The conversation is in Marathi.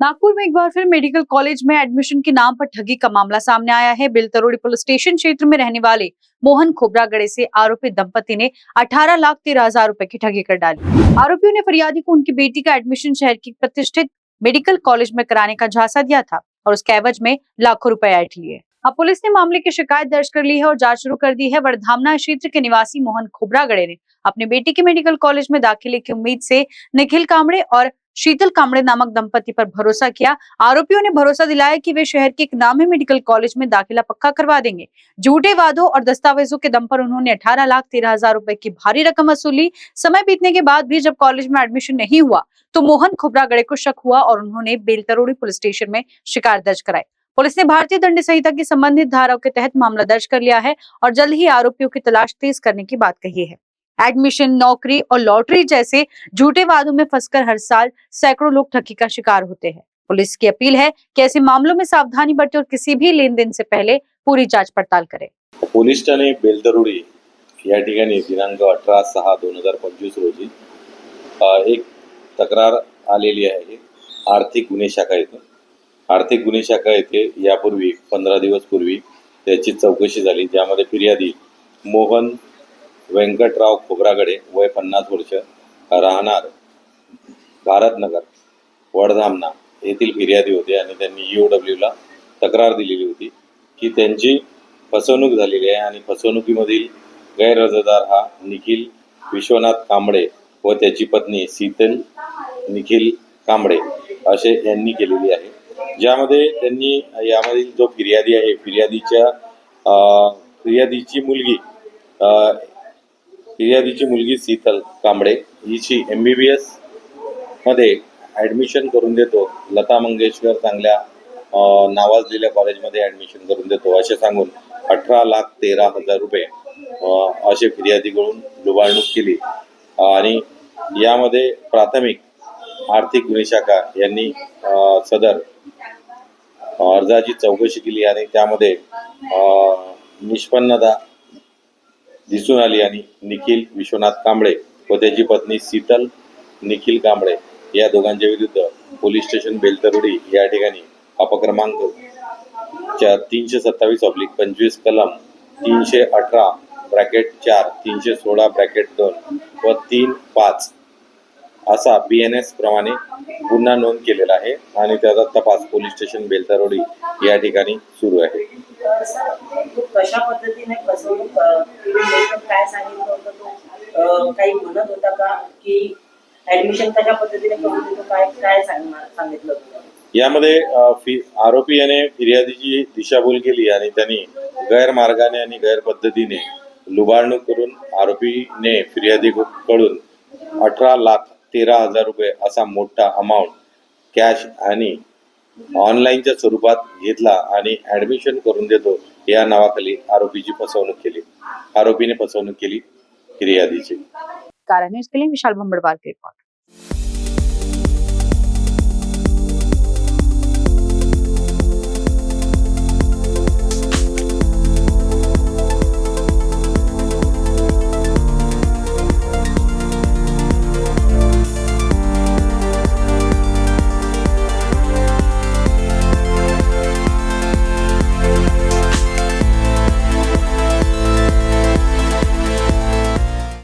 नागपुर में एक बार फिर मेडिकल कॉलेज में एडमिशन के नाम पर ठगी का मामला सामने आया है। बिलतरोड़ी पुलिस स्टेशन क्षेत्र में रहने वाले मोहन खोबरागड़े से आरोपी दंपति ने 18,13,000 रुपए की ठगी कर डाली। आरोपियों ने फरियादी को उनकी बेटी का एडमिशन शहर की प्रतिष्ठित मेडिकल कॉलेज में कराने का झांसा दिया था और उसके एवज में लाखों रुपए ऐंठ लिए। अब पुलिस ने मामले की शिकायत दर्ज कर ली है और जांच शुरू कर दी है। वर्धामना क्षेत्र के निवासी मोहन खोबरागड़े ने अपनी बेटी के मेडिकल कॉलेज में दाखिले की उम्मीद से निखिल कामड़े और शीतल कामड़े नामक दंपति पर भरोसा किया। आरोपियों ने भरोसा दिलाया कि वे शहर के एक नामी मेडिकल कॉलेज में दाखिला पक्का करवा देंगे। झूठे वादों और दस्तावेजों के दम पर उन्होंने 18,13,000 रुपए की भारी रकम वसूली। समय बीतने के बाद भी जब कॉलेज में एडमिशन नहीं हुआ तो मोहन खोबरागड़े को शक हुआ और उन्होंने बेलतरोड़ी पुलिस स्टेशन में शिकायत दर्ज कराई। पुलिस ने भारतीय दंड संहिता की संबंधित धाराओं के तहत मामला दर्ज कर लिया है और जल्द ही आरोपियों की तलाश तेज करने की बात कही है। एडमिशन, नौकरी और लॉटरी जैसे झूठे वादों में फंसकर हर साल सैकड़ों लोग ठगी का शिकार होते हैं। पुलिस की अपील है कि ऐसे मामलों में सावधानी बरतें और किसी भी लेन देन से पहले पूरी जांच पड़ताल करें। पोलीस ठाणे बेलतरोडी या ठिकाणी दिनांक 18/6/2025 रोजी एक तक्रार आलेली आहे। आर्थिक गुन्हे शाखा येथे यापूर्वी 15 दिवस पूर्वी त्याची चौकशी झाली, ज्यामध्ये फिर्यादी मोहन व्यंकटराव खोबरागड़े वय 50 वर्ष, राहणार भारतनगर वर्धामना येथील फिर्यादी होते आणि त्यांनी EOW ला तक्रार दिलेली होती की त्यांची फसवणूक झालेली आहे आणि फसवणुकीमधील गैरहजरदार हा निखिल विश्वनाथ कांबळे व त्याची पत्नी शीतल निखिल कांबळे असे यांनी केलेली आहे। ज्यामध्ये त्यांनी यामधील जो फिर्यादी आहे फिर्यादीची मुलगी शीतल कांबळे हिची MBBS मध्ये ॲडमिशन करून देतो, लता मंगेशकर चांगल्या नावाजलेल्या कॉलेजमध्ये ॲडमिशन करून देतो असे सांगून 18,13,000 रुपये असे फिर्यादीकडून लुबाडणूक केली आणि यामध्ये प्राथमिक आर्थिक गुन्हे शाखा यांनी सदर अर्जाची चौकशी केली आणि त्यामध्ये निष्पन्नता दिसून आली आणि निखिल विश्वनाथ कांबळे व त्याची पत्नी शीतल निखिल कांबळे या दोघांच्या विरुद्ध पोलीस स्टेशन बेलतरोडी या ठिकाणी अपक्रमांक 327/25 कलम 318(4), 316(2) व 3(5) असा BNS प्रमाणे गुन्हा नोंद केलेला आहे आणि त्याचा तपास पोलीस स्टेशन बेलतरोडी या ठिकाणी सुरू आहे। कशा पद्धतीने फसवणूक काय सांगितलं होतं तो काही म्हणत होता का की ऍडमिशन कशा पद्धतीने करून देतो काय सांगितलं होतं? यामध्ये आरोपी याने फिर्यादीची दिशाभूल केली आणि त्यांनी गैरमार्गाने आणि गैरपद्धतीने लुबाडणूक करून आरोपीने फिर्यादीकडून 18,13,000 रुपये असा मोठा अमाऊंट कॅश आणि ऑनलाईनच्या स्वरूपात घेतला आणि ॲडमिशन करून देतो या नावाखाली आरोपीने फसवणूक केली फिर्यादीची। कारण न्यूज के लिए विशाल भंबड़वार की रिपोर्ट।